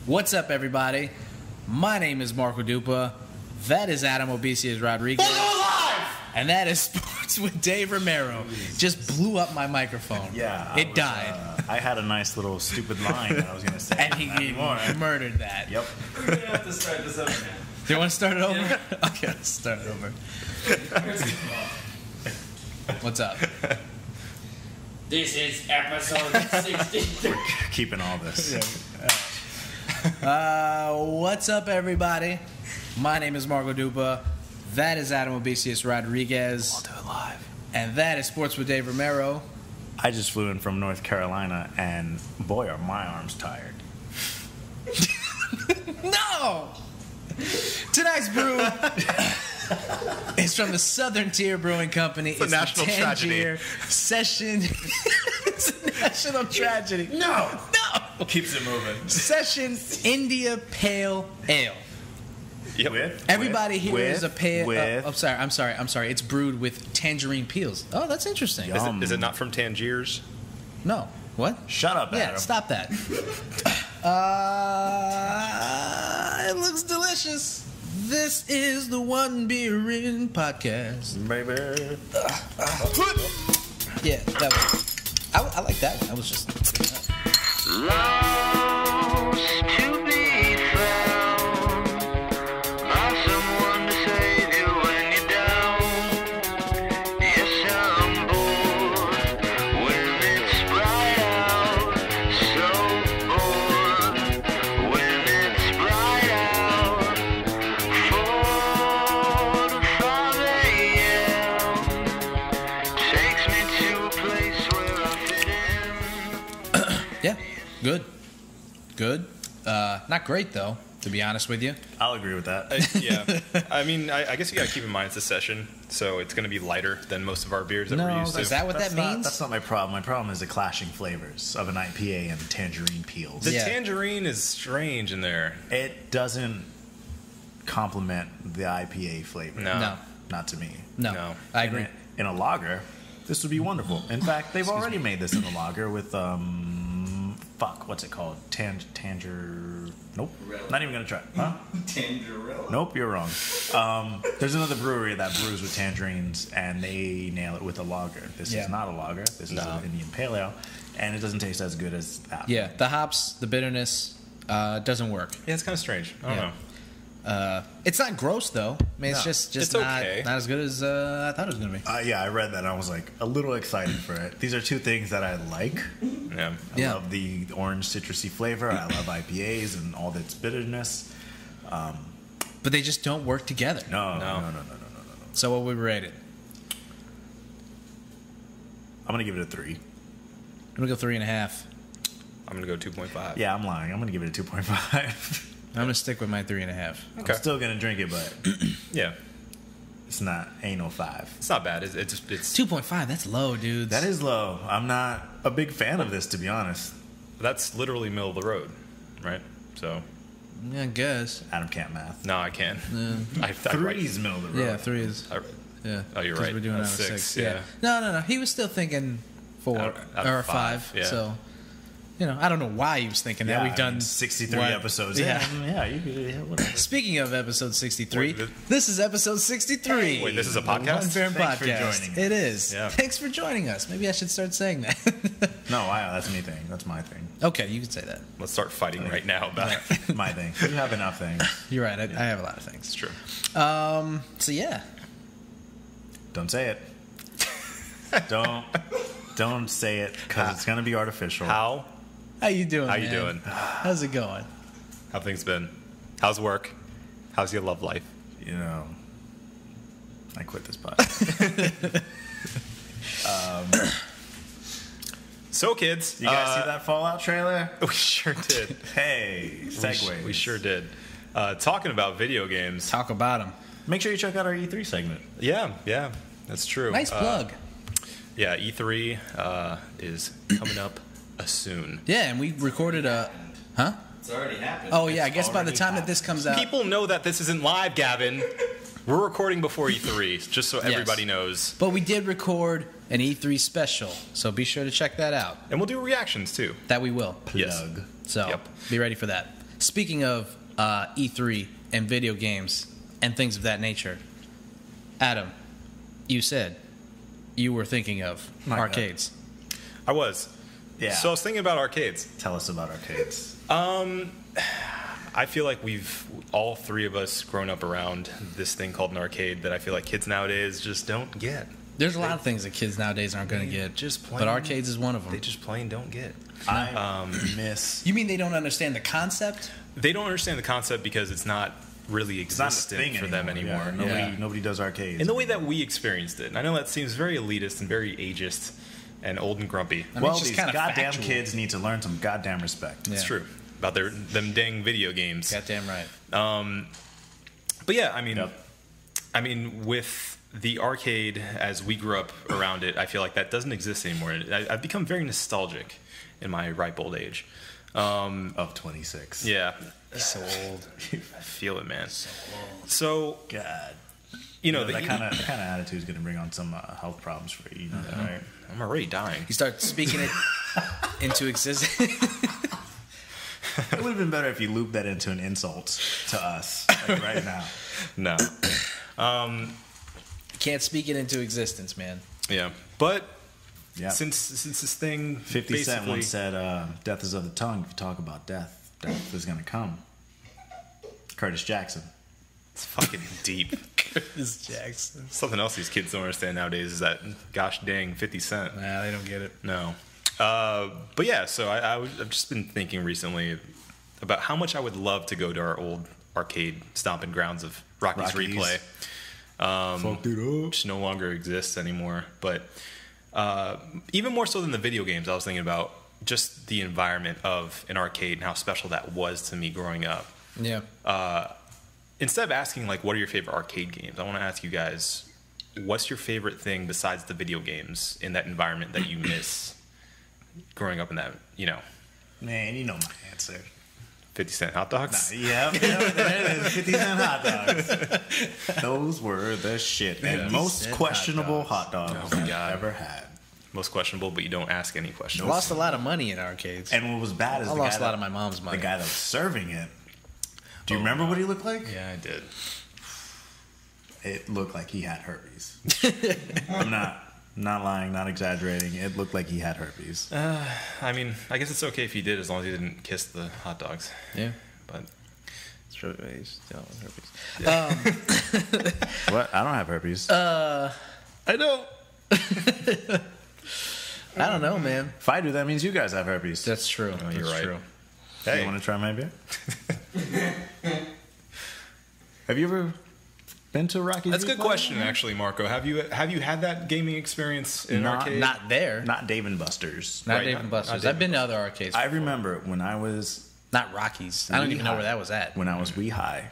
What's up, everybody? My name is Marco Dupa. That is Adam Obesius Rodriguez. And that is Sports with Dave Romero. Just blew up my microphone. Yeah. It died. I had a nice little stupid line that I was going to say. And he murdered that. Yep. We're going to have to start this over now. Do you want to start it over? Yeah. Okay, let's start it over. What's up? This is episode 60. We're keeping all this. What's up, everybody? My name is Marco Dupa. That is Adam Obesius Rodriguez. We'll do it live. And that is Sports with Dave Romero. I just flew in from North Carolina, and boy, are my arms tired. No! Tonight's brew is from the Southern Tier Brewing Company. It's a national the tragedy. Session. It's a national tragedy. No! Keeps it moving. Session India Pale Ale. Yep. Everybody here is a pale. with. I'm sorry. It's brewed with tangerine peels. Oh, that's interesting. Yum. Is it not from Tangiers? No. What? Shut up, Yeah, Adam. stop that. It looks delicious. This is the One Beer In podcast. Baby. Yeah, that was. I like that one. That was just. Lost to be found by someone to save you when you're down. Yes, I'm bored when it's bright out. So bored when it's bright out. 4 to 5 a.m. takes me to a place where I fit in. Yeah, good. Not great though, to be honest with you. I'll agree with that. Yeah. I mean, I guess you got to keep in mind it's a session, so it's going to be lighter than most of our beers that we're used to. Is that what that means? That's not my problem. My problem is the clashing flavors of an IPA and tangerine peels. The Yeah. tangerine is strange in there. It doesn't complement the IPA flavor. No. Not to me. No, I agree. In a lager, this would be wonderful. In fact, they've already made this in a lager with what's it called? Nope. Not even gonna try. Huh? Tangerella? Nope, you're wrong. There's another brewery that brews with tangerines, and they nail it with a lager. This Yeah. is not a lager. This is an Indian Pale Ale, and it doesn't taste as good as that. Yeah, the hops, the bitterness, doesn't work. Yeah, it's kind of strange. I don't know. It's not gross though. I mean, it's No, just it's not okay. as good as I thought it was gonna be. Yeah, I read that, and I was like a little excited for it. These are two things that I like. Yeah. I Yeah. love the orange citrusy flavor. I love IPAs and all its bitterness. But they just don't work together. No. So what would we rate it? I'm gonna give it a 3. I'm gonna go 3.5. I'm going to go 2.5. Yeah, I'm lying. I'm gonna give it a 2.5. I'm gonna stick with my 3.5. Okay. I'm still gonna drink it, but Yeah. ain't no 5. It's not bad. It's 2.5. That's low, dude. That is low. I'm not a big fan of this, to be honest. that's literally middle of the road, right? So, I guess. Adam can't math. no, I can. I 3's middle of the road. Yeah, 3 is. Yeah. Oh, you're 'Cause right. We're doing it out of That's 6. 6, Yeah. No. He was still thinking 4 Out of or 5, 5. yeah. So, I don't know why he was thinking that. Yeah, We've I done mean, 63 what? episodes. Yeah. Yeah, you could, whatever. Speaking of episode 63, Wait, this is episode 63. Wait, this is a The One podcast? Beer Thanks for podcast. joining us. It is. Yeah. Thanks for joining us. Maybe I should start saying that. No, wow, that's me thing. That's my thing. Okay, you can say that. Let's start fighting right now about it. My thing. You have enough things. You're right. I have a lot of things. It's true. So yeah. Don't say it. Don't say it because it's gonna be artificial. How How you doing? you man? doing? How's it going? How things been? How's work? How's your love life? You know, I quit this pod. So, kids, You guys see that Fallout trailer? We sure did. Hey, segue. We sure did. Talking about video games. Talk about them. Make sure you check out our E3 segment. Yeah, that's true. Nice plug. Yeah, E3 is coming up soon. Yeah, and we recorded a. Huh? It's already happened. Oh yeah, I It's guess by the already time that this comes out. People know that this isn't live, Gavin. We're recording before E3, just so everybody knows. But we did record an E3 special, so be sure to check that out. And we'll do reactions, too. That we will. Yes. Plug. So Yep. be ready for that. Speaking of E3 and video games and things of that nature, Adam, you said you were thinking of My God. arcades. I was. Yeah. So I was thinking about arcades. Tell us about arcades. I feel like we've all three of us grown up around this thing called an arcade that I feel like kids nowadays just don't get. There's a lot of things that kids nowadays aren't going to get, just plain- but arcades is one of them. They just plain don't get. I miss. You mean they don't understand the concept? They don't understand the concept because it's not really It's not a existent thing for them anymore. Yeah, nobody does arcades. In the way that we experienced it. And I know that seems very elitist and very ageist and old and grumpy. I mean, well, it's just these kinda goddamn factual. kids need to learn some goddamn respect. Yeah. It's true. About them dang video games. Goddamn right. But yeah, I mean, Yep. with the arcade as we grew up around it, I feel like that doesn't exist anymore. I've become very nostalgic in my ripe old age. Of 26. Yeah, so old. I feel it, man. So God. the that kind of attitude is going to bring on some health problems for you. You know that, right? I'm already dying. You start speaking it into existence. It would have been better if you looped that into an insult to us, like right now. No. Can't speak it into existence, man. Yeah, but Yeah. since this thing 50 Cent basically once said, "Death is of the tongue. If you talk about death, death is going to come." Curtis Jackson. it's fucking deep. This Jackson. Something else these kids don't understand nowadays is that gosh dang 50 Cent. Nah, they don't get it. No. But yeah, so I've just been thinking recently about how much I would love to go to our old arcade stomping grounds of Rocky's Rocky's. Replay. Fucked it up. Which no longer exists anymore. But even more so than the video games, I was thinking about just the environment of an arcade and how special that was to me growing up. Yeah. Instead of asking, like, what are your favorite arcade games, I want to ask you guys, what's your favorite thing besides the video games in that environment that you miss growing up in that, Man, you know my answer. 50 Cent hot dogs? Yeah, there it is. 50 Cent hot dogs. Those were the shit. And 50 most Cent questionable hot dogs, Oh my I've God. ever had. Most questionable, but you don't ask any questions. Lost a lot of money in arcades. And what was bad is I the lost guy a lot of my mom's the money. guy that was serving it. Do you remember what he looked like? Yeah, I did. It looked like he had herpes. I'm not lying, not exaggerating. It looked like he had herpes. I mean, I guess it's okay if you did as long as you didn't kiss the hot dogs. Yeah. But What? I don't have herpes. I don't. I don't know, man. If I do, that means you guys have herpes. That's true. Oh, you're That's right. true. You hey, want to try my beer? Have you ever been to Rocky's? that's a good Replay? question, actually, Marco. Have you had that gaming experience in an arcade? Not there. Not Dave and Buster's. Not Right, Dave not- and not Buster's. Dave I've been and to other arcades. I remember when I was Not Rockies. I don't even know where that was at. when I was wee high,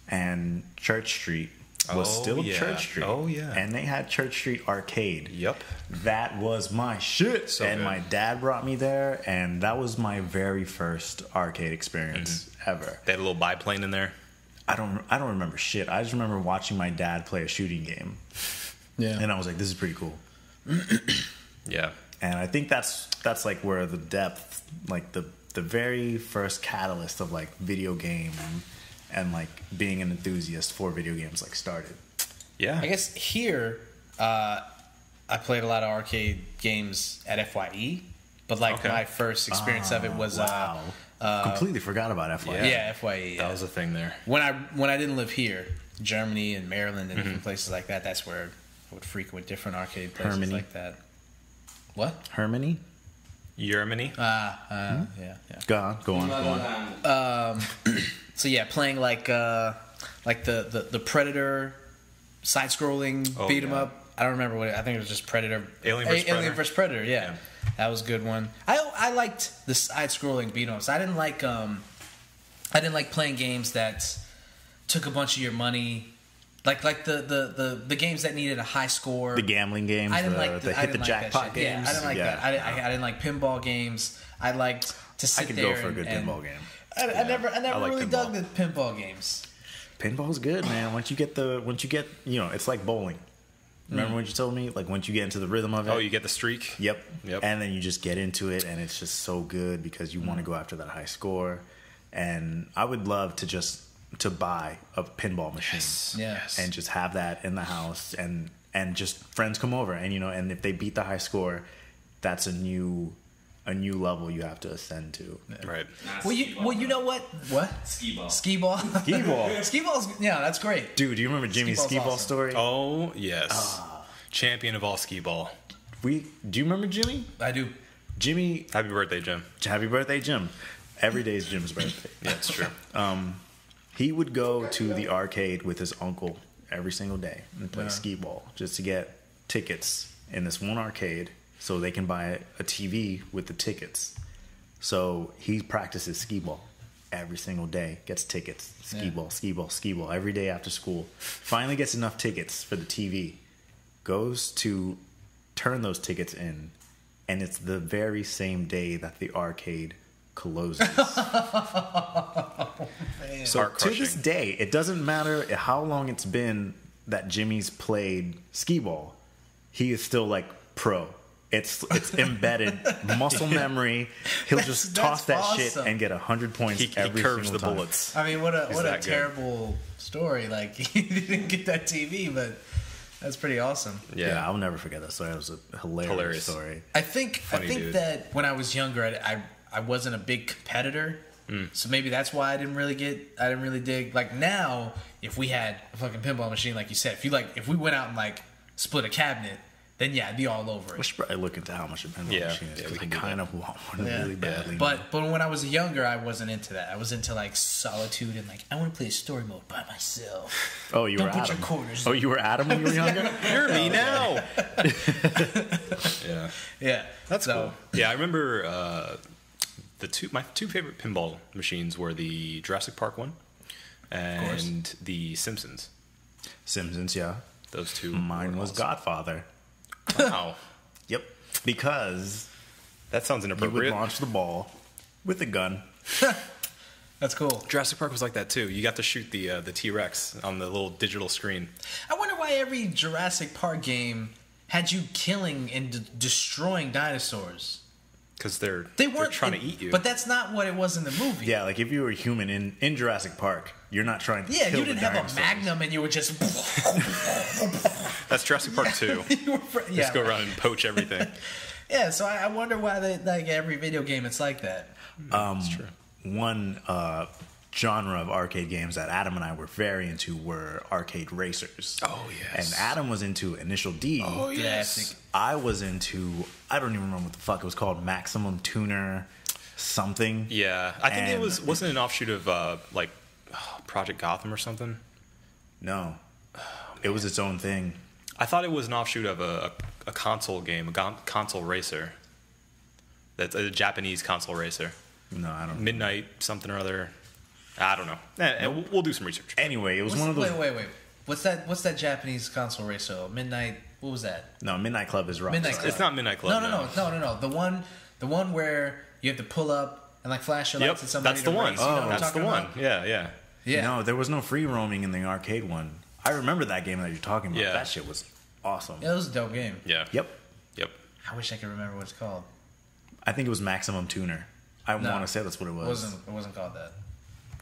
and Church Street was Oh, still yeah. Church Street. Oh, yeah. And they had Church Street Arcade. Yep. That was my shit. So and good. my dad brought me there, and that was my very first arcade experience ever. They had a little biplane in there. I don't remember shit. I just remember watching my dad play a shooting game, Yeah. and I was like, "This is pretty cool." Yeah. And I think that's like where the depth, like the very first catalyst of like video game and like being an enthusiast for video games like started. Yeah. I guess here, I played a lot of arcade games at FYE, but like Okay. my first experience of it was Wow. Completely forgot about FYI. yeah, FYE. Yeah. That was a thing there. when I didn't live here, Germany and Maryland and different places like that. That's where I would frequent different arcade places Hermany. like that. What? Hermany? Germany. Yeah. Go on. So yeah, playing like the Predator side-scrolling Oh, beat 'em yeah. up. I don't remember what I think it was just Predator. Alien vs. Predator. Alien vs. Predator. Yeah, that was a good one. I liked the side-scrolling beat 'em ups. I didn't like playing games that took a bunch of your money. Like the games that needed a high score. The gambling games, I didn't the like the, I hit the didn't like that jackpot shit. games. Yeah, I didn't like that. I didn't like pinball games. I liked to sit I could there go for a good and- pinball game. I never like really pinball. dug the pinball games. Pinball's good, man. Once you get, it's like bowling. Remember when you told me, like once you get into the rhythm of it. Oh, you get the streak. Yep. Yep. And then you just get into it, and it's just so good because you want to go after that high score. And I would love to buy a pinball machine. Yes. And just have that in the house, and just friends come over, and and if they beat the high score, that's a new level you have to ascend to. Right. Well, you know what? What? Skee ball. Skee ball. Skee ball. Skee ball's that's great. Dude, do you remember Jimmy's Skee skee ball's ball awesome. story? Oh yes. Champion of all skee ball. Do you remember Jimmy? I do. Jimmy, Happy birthday, Jim. happy birthday, Jim. Every day is Jim's birthday. Yeah, it's true. He would go to the arcade with his uncle every single day and play Yeah. skee ball just to get tickets in this one arcade so they can buy a TV with the tickets. So he practices skee ball every single day, gets tickets, skee ball every day after school. Finally gets enough tickets for the TV, goes to turn those tickets in, and it's the very same day that the arcade closes. So Heart to this crushing. day, it doesn't matter how long it's been that Jimmy's played skee ball, he is still like pro. It's embedded muscle memory. He'll just toss that shit awesome. and get 100 points He every curves single the time. bullets. I mean, what a that good? terrible story. Like he didn't get that TV, but that's pretty awesome. Yeah, I'll never forget that story. It was a hilarious story. I think dude. that when I was younger, I wasn't a big competitor, so maybe that's why I didn't really dig. Like now, if we had a fucking pinball machine, like you said, if we went out and like split a cabinet, then yeah, I'd be all over We it. should probably look into how much a pinball Yeah, machine is, yeah, we because can I do that. kind of want one Yeah. really badly. But when I was younger, I wasn't into that. I was into like solitude and like I want to play a story mode by myself. Oh, you Don't were put Adam. your quarters. Oh, you were Adam when you were younger? You're me now. Yeah. Yeah, That's so, cool. Yeah, I remember my two favorite pinball machines were the Jurassic Park one and the Simpsons. Simpsons, yeah. Those two. Mine were was awesome. Godfather. Wow. Yep. Because That sounds you would inappropriate. launch the ball with a gun. That's cool. Jurassic Park was like that too. You got to shoot the T-Rex on the little digital screen. I wonder why every Jurassic Park game had you killing and destroying dinosaurs. Because they're They're trying to eat you. But that's not what it was in the movie. Yeah, like if you were a human in Jurassic Park, you're not trying to Yeah, kill you didn't the have a dinosaurs. Magnum and you were just. That's Jurassic Park 2. you were, yeah. Just go around and poach everything. Yeah, so I wonder why like every video game it's like that. That's true. One genre of arcade games that Adam and I were very into were arcade racers. Oh, yes. And Adam was into Initial D. Oh, Classic. I was into, I don't even remember what the fuck it was called, Maximum Tuner something. Yeah, I think it And- wasn't an offshoot of Project Gotham or something. No. It was its own thing. I thought it was an offshoot of a console game, console racer. That's a Japanese console racer. No, I don't. Midnight something or other. I don't know. We'll do some research. Anyway, it was one of those. Wait. What's that Japanese console race? So Midnight. What was that? No, Midnight Club is Rockstar. Midnight Club. It's not Midnight Club. No. The one where you have to pull up and like flash your Yep, lights at somebody. that's the to one. race, you know what I'm That's the talking one. about? Yeah. Yeah. No, there was no free roaming in the arcade one. I remember that game that you're talking about. Yeah. That shit was awesome. Yeah, it was a dope game. Yeah. Yep. I wish I could remember what it's called. I think it was Maximum Tuner. I No. want to say that's what it was. It wasn't called that.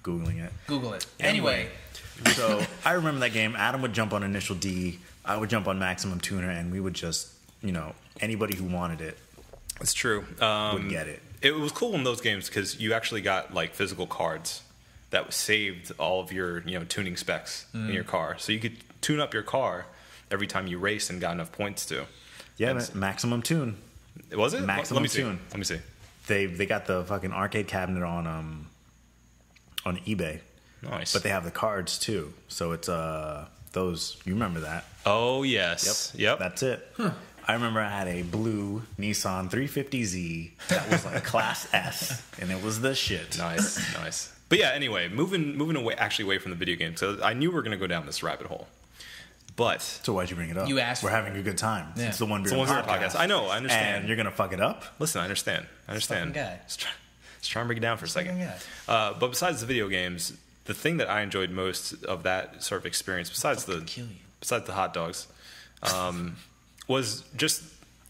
Googling it. Google it. Anyway. Anyway, So I remember that game. Adam would jump on Initial D. I would jump on Maximum Tuner, and we would just, anybody who wanted it It's true. would get it. It was cool in those games because you actually got like physical cards that saved all of your tuning specs in your car, so you could tune up your car every time you raced and got enough points to. Yeah, And- Maximum Tune. Was it Maximum Let me see. Tune. Let me see. They got the fucking arcade cabinet on eBay, Nice. but they have the cards too. So it's those. You remember that? Oh yes. Yep. That's it. I remember I had a blue Nissan 350Z that was like Class S, and it was the shit. Nice. But yeah, anyway, moving away from the video game. So I knew we were going to go down this rabbit hole. But So why'd you bring it up? You asked We're for having a good time. Yeah. It's the One Beer It's the One Beer podcast. Podcast. I know, I understand. And you're gonna fuck it up. listen, I understand. fucking guy. Let's try and break it down for a second. Fucking But besides the video games, the thing that I enjoyed most of that sort of experience, besides the hot dogs, was just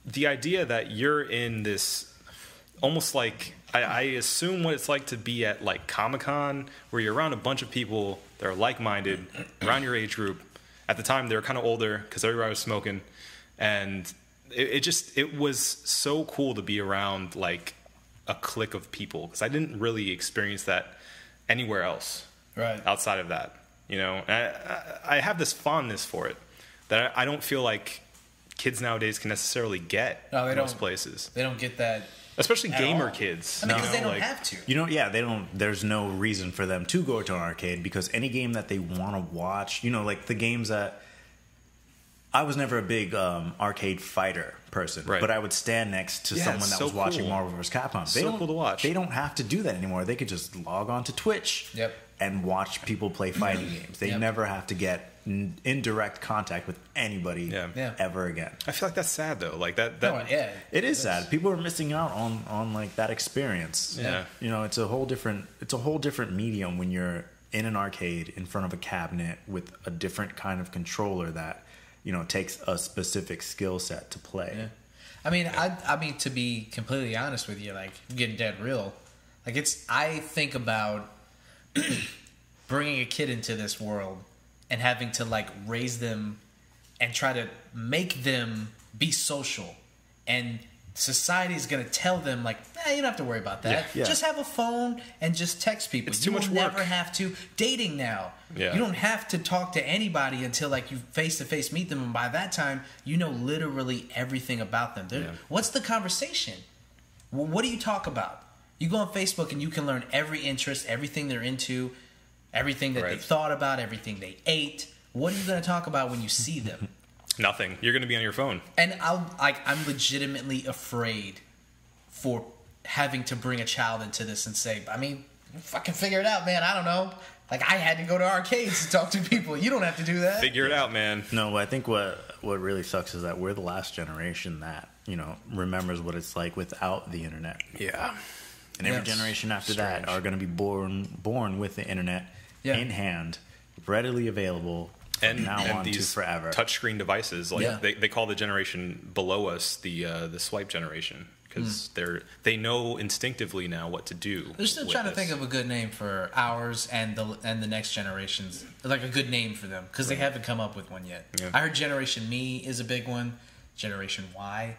the idea that you're in this almost like I assume what it's like to be at like Comic-Con, where you're around a bunch of people that are like-minded, around your age group. At the time, they were kind of older because everybody was smoking, and it was so cool to be around like a clique of people, because I didn't really experience that anywhere else, Right. outside of that. You know, and I have this fondness for it that I don't feel like kids nowadays can necessarily get No, they in most don't. places, They don't get that. especially At gamer all. kids. I mean, you because know, they don't like, have to. You know, yeah, they don't. There's no reason for them to go to an arcade, because any game that they want to watch, you know, like the games that I was never a big arcade fighter person, Right. but I would stand next to Yeah, someone it's that so was watching cool. Marvel vs. Capcom. They So don't, cool to watch. They don't have to do that anymore. They could just log on to Twitch Yep. and watch people play fighting games. They Yep. never have to get in direct contact with anybody Yeah. Yeah. ever again. I feel like that's sad though. Like that. No, yeah. It is sad. People are missing out on like that experience. Yeah. You know, it's a whole different medium when you're in an arcade in front of a cabinet with a different kind of controller that, you know, takes a specific skill set to play. Yeah. I mean, I mean, to be completely honest with you, like, getting dead real, like, I think about bringing a kid into this world and having to, like, raise them and try to make them be social. And society is going to tell them, like, you don't have to worry about that. Yeah. Just have a phone and just text people. It's too much You will never work. have to. Dating now. Yeah. You don't have to talk to anybody until, like, you face-to-face meet them. And by that time, you know literally everything about them. Yeah. What's the conversation? Well, what do you talk about? You go on Facebook and you can learn every interest, everything they're into, everything that they Right. thought about, everything they ate. What are you going to talk about when you see them? Nothing. You're going to be on your phone. And I'm legitimately afraid for having to bring a child into this and say, I mean, fucking figure it out, man. I don't know. Like, I had to go to arcades to talk to people. You don't have to do that. Figure it out, man. No, I think what really sucks is that we're the last generation that, you know, remembers what it's like without the internet. Yeah. And every Yes. generation after Strange. that are going to be born with the internet Yeah. in hand, readily available from now on to these forever. touchscreen devices, like Yeah. they call the generation below us the swipe generation, because they know instinctively now what to do. They're still with trying to this. think of a good name for ours and the next generations, like a good name for them, because they haven't come up with one yet. Yeah. I heard Generation Me is a big one. Generation Y.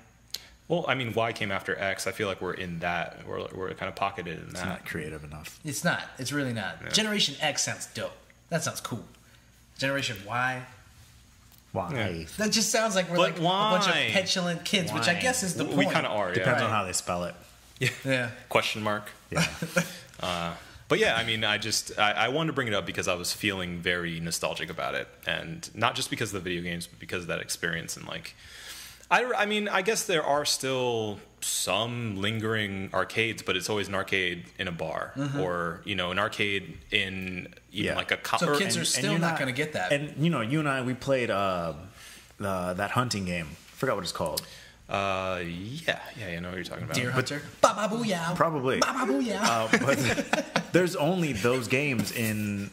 Well, I mean, Y came after X. I feel like we're in that. We're kind of pocketed in It's that. not creative enough. It's not. It's really not. Generation X sounds dope. That sounds cool. Generation Y. Why? Yeah. That just sounds like we're But like a bunch of why? petulant kids, which I Why? guess is the We point. kind of are. Depends Yeah. on how they spell it. Yeah. Question mark. Yeah. But yeah, I mean, I wanted to bring it up because I was feeling very nostalgic about it, and not just because of the video games, but because of that experience. And like, I mean, I guess there are still some lingering arcades, but it's always an arcade in a bar, or you know, an arcade in even Yeah. like a So kids are And still you're not going to get that. And you know, you and I, we played that hunting game. Forgot what it's called. yeah, I know what you're talking about. Deer Hunter. Baba booyah. Probably. Baba booyah. But there's only those games in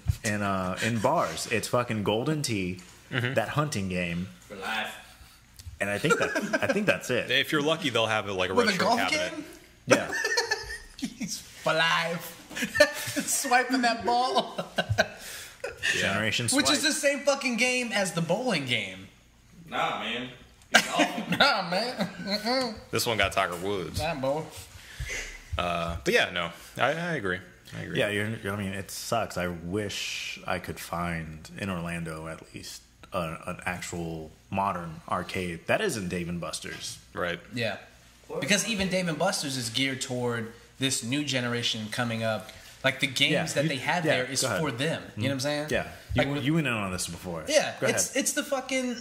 bars. It's fucking Golden Tee, that hunting game, For life. and I think that's it. If you're lucky, they'll have like a With a retro golf cabinet. game? Yeah. He's for life. Swiping that ball. Generation Which is Swipe. the same fucking game as the bowling game. Nah, man. Be golfing. Nah, man. This one got Tiger Woods. Nah, boy. But yeah, no, I agree. Yeah, I mean, it sucks. I wish I could find in Orlando at least an actual modern arcade that isn't Dave & Buster's. Right. Yeah. Because even Dave & Buster's is geared toward this new generation coming up. Like, the games Yeah, that you- they have yeah, there is go ahead. for them. You know what I'm saying? Yeah, Like, you went in on this before. yeah, Go ahead. it's the fucking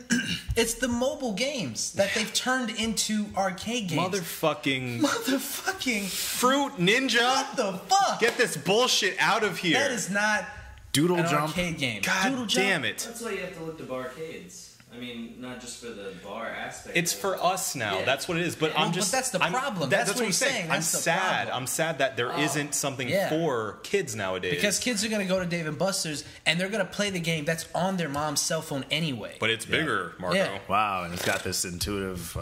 it's the mobile games that they've turned into arcade games. Motherfucking Fruit Fruit Ninja. What the fuck? Get this bullshit out of here. That is not Doodle an Jump. arcade game. God Doodle Jump? damn it. That's why you have to look to barcades. I mean, not just for the bar aspect. It's of it. for us now. Yeah. That's what it is. But Well, I'm but just. that's the problem. That's, That's what what I'm he's saying. saying. I'm That's the sad. problem. I'm sad that there not something Yeah. for kids nowadays. Because kids are going to go to Dave & Buster's and they're going to play the game that's on their mom's cell phone anyway. But it's bigger, Marco. Yeah. Wow, and it's got this intuitive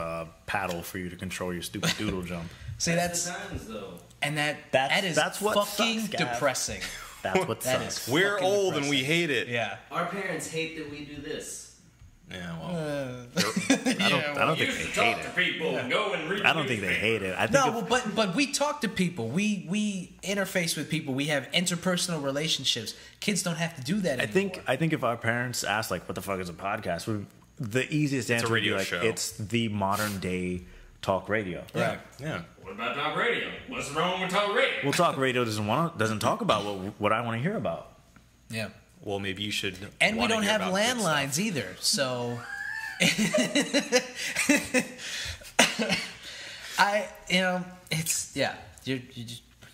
paddle for you to control your stupid Doodle Jump. See, that's the times, though. and that is that's what fucking sucks, Gav. depressing. That's what That sucks. is We're fucking old and depressing. we hate it. Yeah. Our parents hate that we do this. Yeah, well, I don't think they hate it. people and go and read I don't think they hate it. I think No, but we talk to people. We interface with people. We have interpersonal relationships. Kids don't have to do that anymore. I think if our parents asked like, "What the fuck is a podcast?" The easiest answer would be radio like, show. "It's the modern day talk radio." Right. yeah. What about talk radio? What's wrong with talk radio? Well, talk radio doesn't talk about what I want to hear about. Yeah. Well, maybe you should. And we wanna don't hear have about good stuff. landlines either. So it's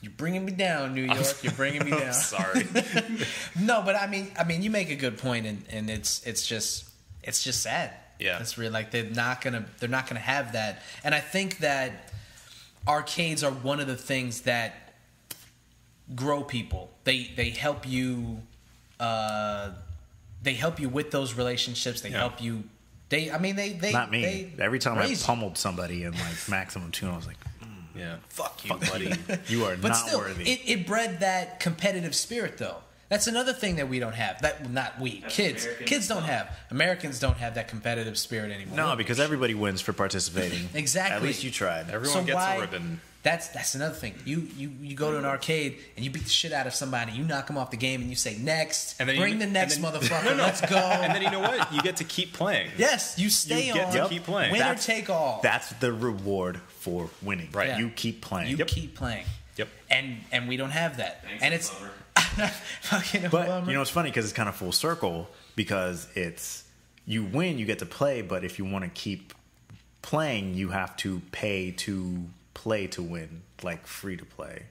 you're bringing me down, New York. You're bringing me down. Sorry. No, but I mean, you make a good point, and it's just sad. Yeah. It's really like they're not gonna have that, and I think that arcades are one of the things that grow people. They help you. They help you with those relationships. They help you. They not me. Every time I raise you. pummeled somebody in like maximum tune, I was like, Yeah. Fuck you, buddy. "You are But not still, worthy." it bred that competitive spirit, though. That's another thing that we don't have. Kids. Kids don't have. Americans don't have that competitive spirit anymore. No, because everybody wins for participating. Exactly. At least you tried. Everyone gets a ribbon. That's another thing. You go to an arcade and you beat the shit out of somebody. You knock them off the game and you say next. And then bring the next motherfucker. Let's go. And then you know what? You get to keep playing. Yes, you stay You get on. to keep playing. Winner That's- take all. That's the reward for winning. Right. Yeah. You keep playing. You keep playing. Yep. And we don't have that. Thanks, and it's bummer. fucking a But bummer. you know it's funny because it's kind of full circle because it's you win, you get to play, but if you want to keep playing, you have to pay to play to win, like free to play.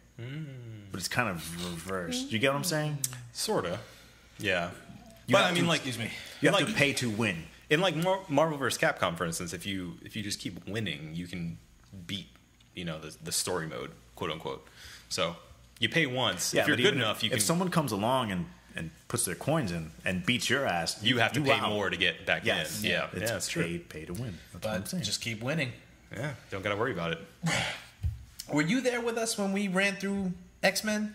But it's kind of reversed. You get what I'm saying? Sorta. Yeah. You But have I mean, to- like, You have like to pay to win. in like Marvel vs. Capcom, for instance, if you just keep winning, you can beat the story mode, quote unquote. So you pay once. if you're but good even enough, you if can. someone comes along and puts their coins in and beats your ass, You have to pay out. more to get back Yes. in. Yeah, It's that's true. Pay to win. That's what I'm but saying. just keep winning. Yeah, don't got to worry about it. Were you there with us when we ran through X-Men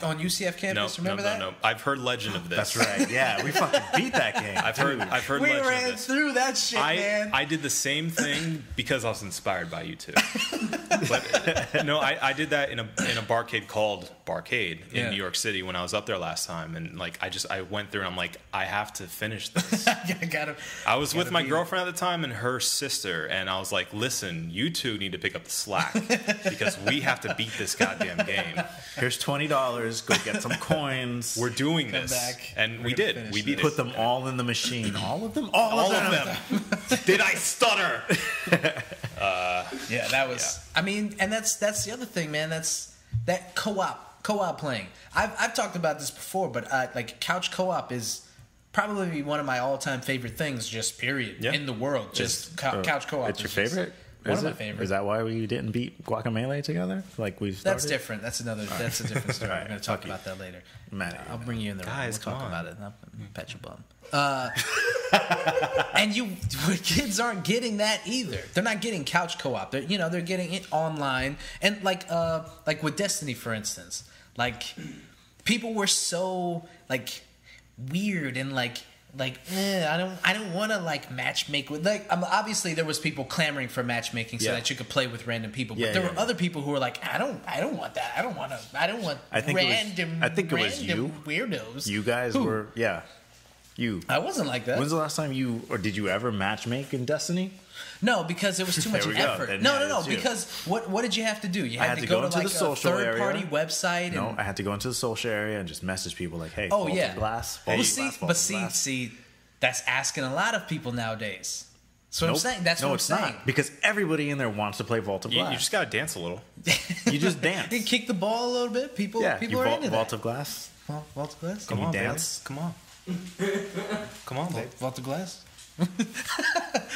on UCF campus? Remember that? No. I've heard legend of this. That's right. Yeah, we fucking beat that game. I've heard We legend of ran this. through that shit, man. I did the same thing because I was inspired by you two. But no, I did that in a barcade called Barcade in Yeah. New York City when I was up there last time, and like I went through and I'm like, I have to finish this. I gotta. I was with my be- girlfriend at the time and her sister, and I was like, listen, you two need to pick up the slack because we have to beat this goddamn game. Here's $20. Go get some coins. We're doing Come this, back. and We're we gonna did. finish We beat this. it. Put them all in the machine. All of them. All of them. Did I stutter? Yeah, that was. Yeah. I mean, and that's the other thing, man. That's that co-op playing. I've talked about this before, but like couch co-op is probably one of my all-time favorite things. Just period Yeah. in the world. Just couch co-op. It's your is just favorite? One Is of my it? favorites. Is that why we didn't beat Guacamelee together? Like we started? That's different. That's a different story. All We're going right, to talk fuck you. about that later. Mad at you, I'll bring you in the room. Guys, We'll talk come on. about it. I'll pet your bum. And kids aren't getting that either. They're not getting couch co-op. They're getting it online. And like with Destiny, for instance, like people were so like weird and I don't want to like matchmake with obviously there was people clamoring for matchmaking so Yeah. that you could play with random people, but Yeah, there yeah, were yeah. other people who were like, I don't want that. I don't want I think it was you. weirdos. You guys Who? were, yeah. You. I wasn't like that. When's the last time did you ever matchmake in Destiny? No, because it was too much There we go. effort. Then, No, yeah, no. that's you. Because what did you have to do? You I had to go into like the social a third-party area. website. No, And, I had to go into the social area and just message people like, hey, oh Vault yeah, of Glass. Well, Vault of see, Glass, Vault but of Glass. see, that's asking a lot of people nowadays. So Nope. I'm saying that's no, what I'm it's saying. not. Because everybody in there wants to play Vault of You Glass. just gotta dance a little. You just dance. You kick the ball a little bit. People yeah, people you are Vault, into Vault that. of Glass. Vault of Glass. Can you on, dance? baby. Come on. Come on, babe. Vault of Glass.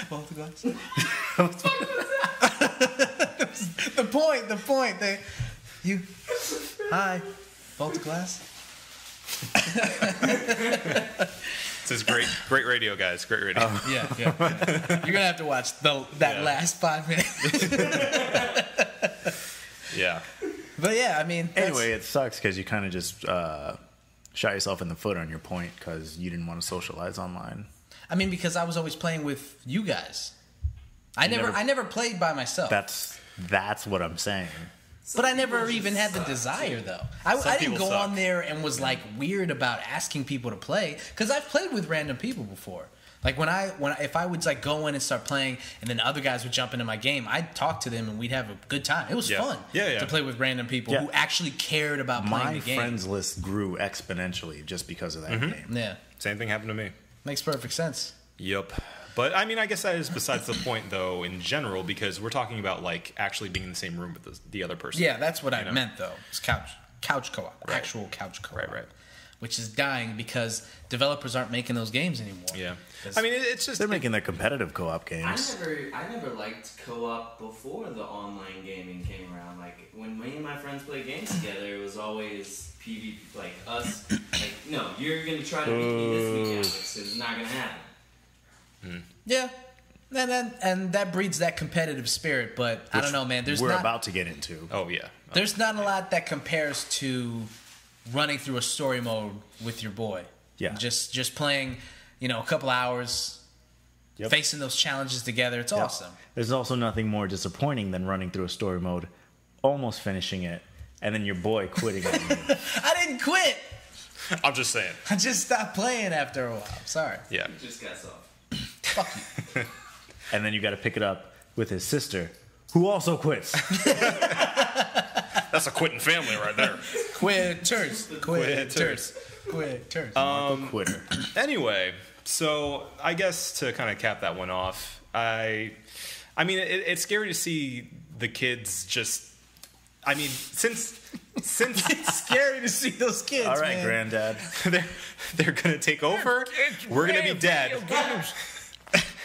Vault of Glass. The point. Hi, Vault of Glass. This is great radio, guys. Great radio. Yeah. You're gonna have to watch that last 5 minutes. Yeah. But yeah, I mean, that's- Anyway, it sucks because you kind of just shot yourself in the foot on your point because you didn't want to socialize online. I mean, because I was always playing with you guys. I never played by myself. That's what I'm saying. But I never even had the desire, though. I didn't people go suck. on there and was like weird about asking people to play because I've played with random people before. Like if I would like go in and start playing, and then other guys would jump into my game, I'd talk to them and we'd have a good time. It was fun to play with random people who actually cared about playing the game. My friends list grew exponentially just because of that game. Yeah, Same thing happened to me. makes perfect sense. Yep. But I mean, I guess that is besides the point, though, in general, because we're talking about like actually being in the same room with the other person. Yeah, that's what I meant though. It's couch co-op, actual couch co-op, Right. Which is dying because developers aren't making those games anymore. Yeah. I mean, it's just They're making their competitive co-op I games. never liked co-op before the online gaming came around. Like when me and my friends played games together, it was always PvP, like us. Like, no, you're gonna try to beat me this week, Alex. It's not gonna happen. Yeah. And that breeds that competitive spirit, but I don't know, man. We're about to get into. Oh yeah. There's not a lot that compares to running through a story mode with your boy. Yeah. Just playing, a couple hours, facing those challenges together. It's awesome. There's also nothing more disappointing than running through a story mode, almost finishing it, and then your boy quitting on you. I didn't quit. I'm just saying. I just stopped playing after a while. I'm sorry. Yeah. It just got soft. Fuck you. And then you got to pick it up with his sister, who also quits. That's a quitting family right there. Quitters. Quitters. Quitter. Anyway, so I guess to kind of cap that one off, I mean, it's scary to see the kids just. I mean, since It's scary to see those kids. All right, man. Granddad. they're gonna take over, we're gonna be dead,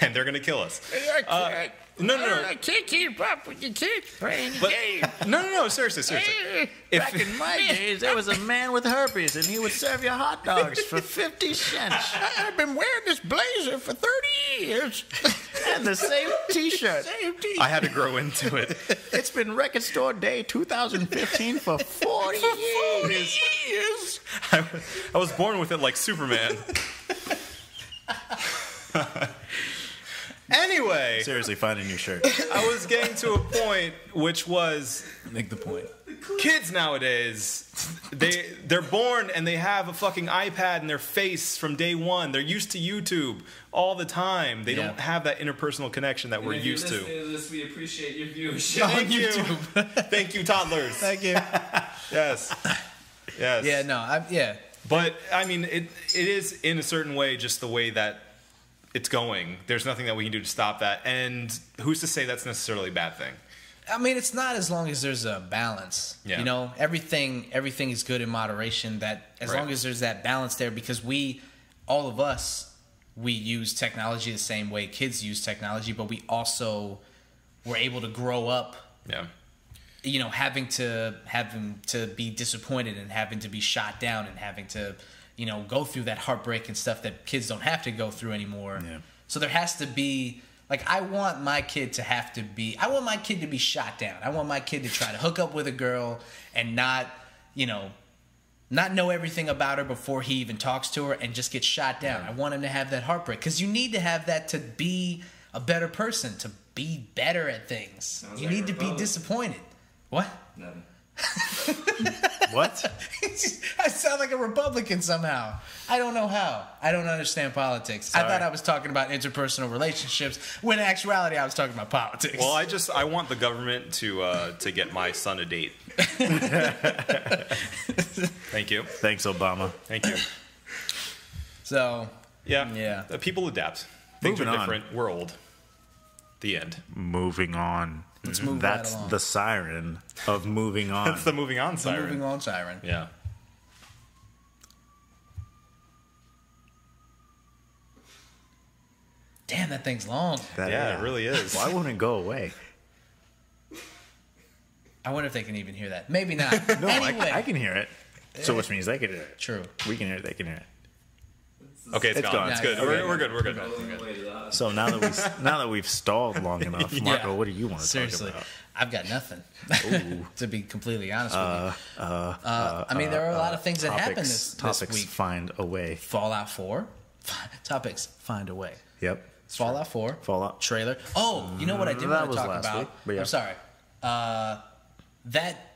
and they're gonna kill us. No. I can't keep up with your kids playing the game. No. Seriously. Back in my days, there was a man with herpes, and he would serve you hot dogs for 50 cents. I've been wearing this blazer for 30 years. And the same T-shirt. I had to grow into it. It's been Record Store Day 2015 for 40 years. I was born with it like Superman. Anyway, Seriously, find a new shirt. I was getting to a point which was Make the point. kids nowadays, they're born and they have a fucking iPad in their face from day one. They're used to YouTube all the time. They don't have that interpersonal connection that we're And if you're used to. listening to this, we appreciate your viewership. Thank you. Thank you, toddlers. Thank you. Yes. Yeah, no, But I mean, it is in a certain way just the way that it's going. There's nothing that we can do to stop that. And who's to say that's necessarily a bad thing? I mean, it's not as long as there's a balance. Yeah. Everything is good in moderation. That as Right. long as there's that balance there, because all of us, we use technology the same way kids use technology, but we also were able to grow up. Yeah. Having to be disappointed and having to be shot down and having to, go through that heartbreak and stuff that kids don't have to go through anymore. Yeah. So there has to be, I want my kid to be shot down. I want my kid to try to hook up with a girl and not know everything about her before he even talks to her and just get shot down. I want him to have that heartbreak because you need to have that to be a better person, to be better at things. Sounds You like need a to be Republican. disappointed. What? Nothing. What? I sound like a Republican somehow. I don't know how. I don't understand politics. I thought I was talking about interpersonal relationships when in actuality I was talking about politics. Well, I want the government to get my son a date. Thank you. Thanks, Obama. Thank you. So, Yeah. People adapt. Things Moving are on. different. We're old. The end. Moving on. let's move That's right along. the siren of moving on. That's the moving on The siren. moving on siren. Yeah. Damn, that thing's long. Yeah, it really is. Why won't it go away? I wonder if they can even hear that. Maybe not. No, Anyway. I can hear it. So which means they can hear it. True. We can hear it. They can hear it. It's Okay, it's gone. It's good. Yeah, We're good. We're good. Going away to the hospital. So now that we've stalled long enough, Marco, what do you want to Seriously, talk I've got nothing. Ooh. To be completely honest with you. I mean, there are a lot of things that about? happened this Topics week. find a way. Fallout 4. Topics find a way. Yep. Fallout 4. Fallout. Trailer. Oh, you know what I did That want to was talk last about? week, but yeah. I'm sorry.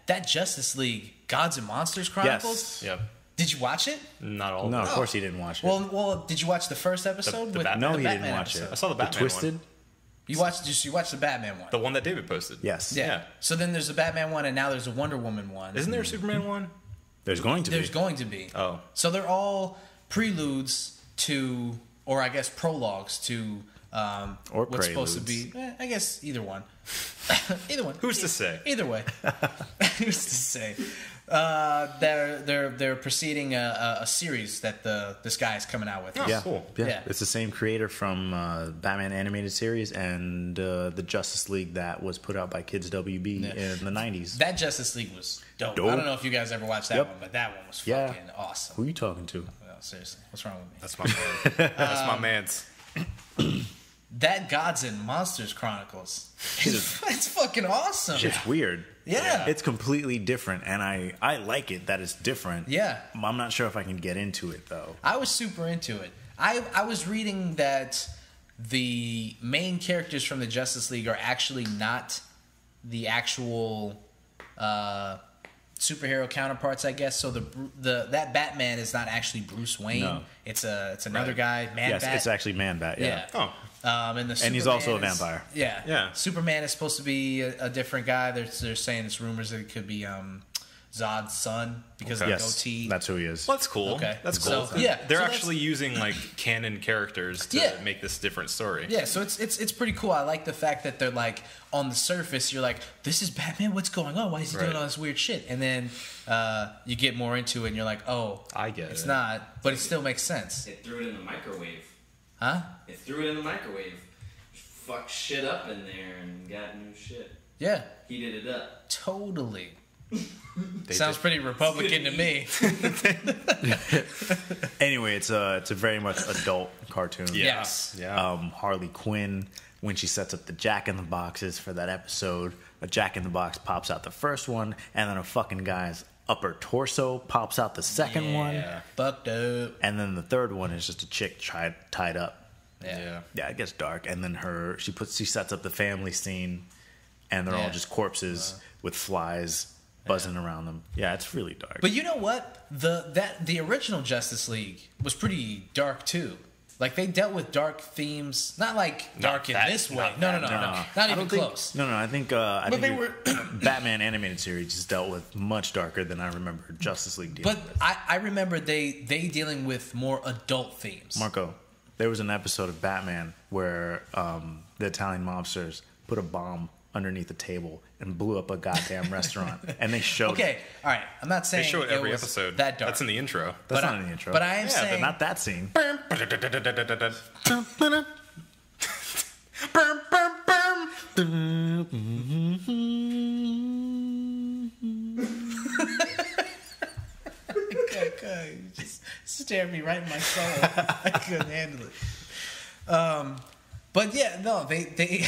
That Justice League Gods and Monsters Chronicles. Yes. Yep. Did you watch it? Not all. No, of of it. course he didn't watch it. Well, did you watch the first episode? the with Batman? no, the he Batman didn't watch episode? I saw the The Batman Twisted. one. You watched the Batman one. The one that David posted. Yes. Yeah. Yeah. So then there's the Batman one, and now there's a Wonder Woman one. Isn't there a Superman one? There's going to There's be. going to be. Oh. So they're all preludes to, or I guess prologues to, Or what's supposed to be. preludes. I guess either one. Either one. Who's to say? Either way. Who's to say? They're preceding a series that this guy is coming out with. Oh, Yeah. cool. Yeah. Yeah. It's the same creator from Batman animated series and the Justice League that was put out by Kids WB in the 90s. That Justice League was dope. Dope. I don't know if you guys ever watched that Yep. one, but that one was Yeah. fucking awesome. Who are you talking to? No, seriously, what's wrong with me? That's my man. That's my man's. That Gods and Monsters Chronicles. It's fucking awesome. It's weird. Yeah. It's completely different, and I like it that it's different. Yeah. I'm not sure if I can get into it, though. I was super into it. I was reading that the main characters from the Justice League are actually not the actual superhero counterparts, I guess. So that Batman is not actually Bruce Wayne. No. It's another guy, Yes, Man-Bat. it's actually Man-Bat, yeah. Yeah. Oh. And he's also a vampire. Yeah, Yeah. Superman is supposed to be a different guy. They're saying it's rumors that it could be Zod's son because of the Yes, goatee. that's who he is. Well, that's cool. Okay. That's cool. So, yeah, They're so that's- actually using like canon characters to Yeah. make this different story. Yeah, so it's pretty cool. I like the fact that they're like on the surface, you're like, this is Batman. What's going on? Why is he doing Right. all this weird shit? And then you get more into it, and you're like, oh, I get it's it. not, but it still makes sense, It threw it in the microwave. huh? It threw it in the microwave. Fucked shit up in there and got new shit. Yeah, Heated it up. totally. They Sounds did- pretty Republican to me. Anyway, it's a very much adult cartoon. Yeah. Yes. Yeah. Harley Quinn, when she sets up the Jack in the Boxes for that episode, a Jack in the Box pops out the first one, and then a fucking guy's upper torso pops out the second one, Yeah, fucked up. and then the third one is just a chick tied up. Yeah. Yeah, it gets dark, and then she sets up the family scene, and they're all Yeah. just corpses with flies buzzing around them. Yeah, it's really dark. But you know what? The original Justice League was pretty dark too. Like they dealt with dark themes, not like dark in that- this way. not No, that not I even don't think- close. No, I think they were Batman animated series just dealt with much darker than I remember Justice League dealing But with. I remember they dealing with more adult themes. Marco, there was an episode of Batman where the Italian mobsters put a bomb underneath the table and blew up a goddamn restaurant, and they showed. Okay, all right. I'm not They saying show it every was episode. that dark. That's in the intro. That's but not I- in the intro. but I am yeah, saying- but not that scene. Okay, you just stared me right in my soul. I couldn't handle it. But yeah, no, they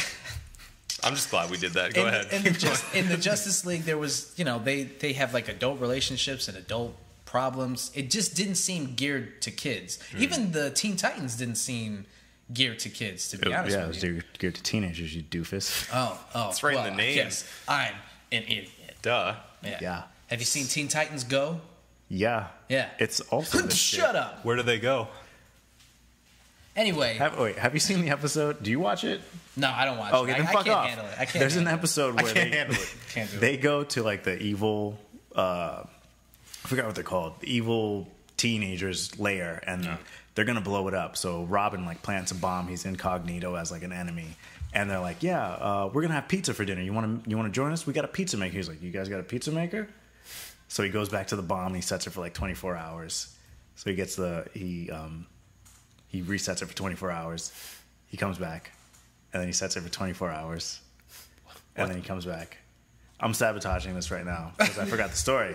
I'm just glad we did that. Go ahead. in the Justice League, there was, they have like adult relationships and adult problems. It just didn't seem geared to kids. Even the Teen Titans didn't seem geared to kids, to be honest Yeah, it with was you. geared to teenagers, you doofus. Oh, It's right in well, the name. Yes, I'm an idiot. Duh. Yeah. Have you seen Teen Titans Go? Yeah. Yeah. It's also this shit. Shut up. Where do they go? Anyway, Have you seen the episode? Do you watch it? no, I don't watch Okay, it. then I fuck can't off. handle it. I can't. There's an handle episode where can't handle it. Can't do it. they go to like the evil, I forgot what they're called, the evil teenagers' lair, and they're gonna blow it up. So Robin like plants a bomb. He's incognito as like an enemy, and they're like, "Yeah, we're gonna have pizza for dinner. You want to join us? We got a pizza maker." He's like, "You guys got a pizza maker?" So he goes back to the bomb. And he sets it for like 24 hours. So he gets he resets it for 24 hours. He comes back, and then he sets it for 24 hours, and then he comes back. I'm sabotaging this right now because I forgot the story.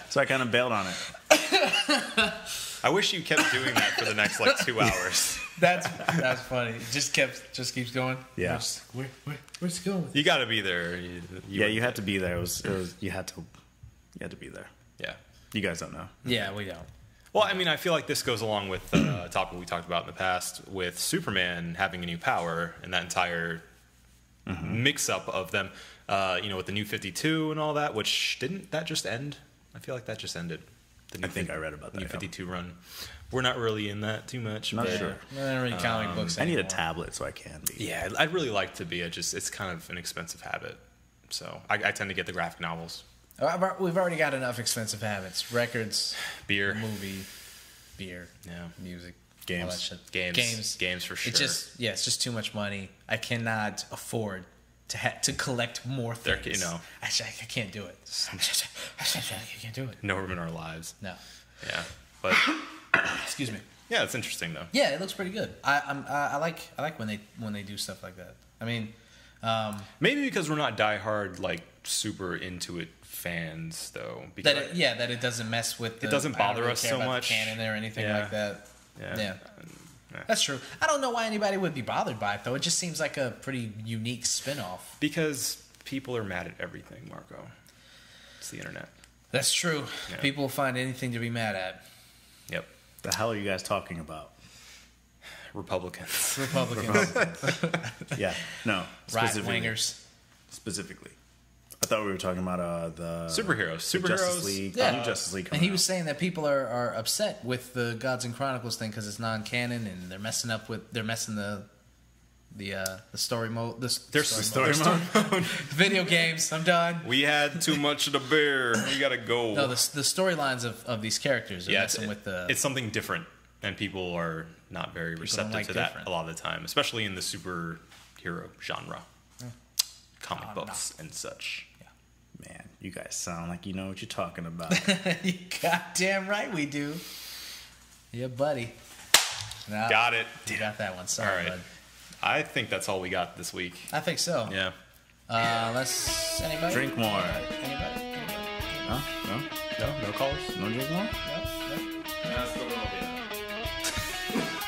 So I kind of bailed on it. I wish you kept doing that for the next like 2 hours. That's funny. It just keeps going. Yeah. Where's it going? You got to be there. You had to be there. It was you had to be there. Yeah. You guys don't know. Yeah, we don't. Well, I mean, I feel like this goes along with a topic we talked about in the past with Superman having a new power and that entire mix-up of them, with the New 52 and all that, which didn't that just end? I feel like that just ended. I think I read about that. New 52 run. We're not really in that too much. Not but, sure. I don't read comic books I need anymore. a tablet so I can be. Yeah, I'd really like to be. It's kind of an expensive habit. So I tend to get the graphic novels. We've already got enough expensive habits. Records, Beer. movie, beer, Yeah. music, Games. all that shit. Games for sure. It's just too much money. I cannot afford to collect more There- things. you know. I can't do it. I can't do it. no room in our lives. No. Yeah. But Excuse me. yeah, it's interesting though. Yeah, it looks pretty good. I like when they do stuff like that. I mean, Maybe because we're not diehard, like super into it fans though. Because that it doesn't mess with. It doesn't I don't bother really us care so about the much. canon or anything Yeah. like that. Yeah. Yeah. That's true. I don't know why anybody would be bothered by it though. It just seems like a pretty unique spin-off. Because people are mad at everything, Marco. It's the internet. That's true. Yeah. People will find anything to be mad at. Yep. The hell are you guys talking about? Republicans. Republicans, Yeah. No. right Specifically. wingers. Specifically. I thought we were talking about the Superheroes. the Justice Superheroes. League. Yeah. New Justice League. And Coming he was out. saying that people are upset with the Gods and Chronicles thing because it's non-canon and they're messing the story mode. There's story story mode. Video games. I'm done. We had too much of the beer. We gotta go. No, the storylines of these characters are messing with the. It's something different, and people are not very receptive like to different. that a lot of the time, especially in the superhero genre, comic books and such. Man, you guys sound like you know what you're talking about. You goddamn right we do. Yeah, buddy. No, Got it. You got that one. Sorry, All right. bud. I think that's all we got this week. I think so. Yeah. Let's anybody Drink more. Anybody? No? No calls. No drink more?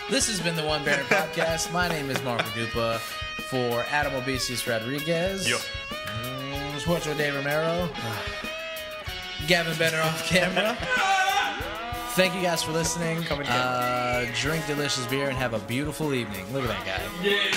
This has been the One Banner Podcast. My name is Marco Dupa. For Adam Obesius Rodriguez. Yo. Swartzo De Romero. Gavin Benner off camera. Thank you guys for listening. Drink delicious beer and have a beautiful evening. Look at that guy. Yeah,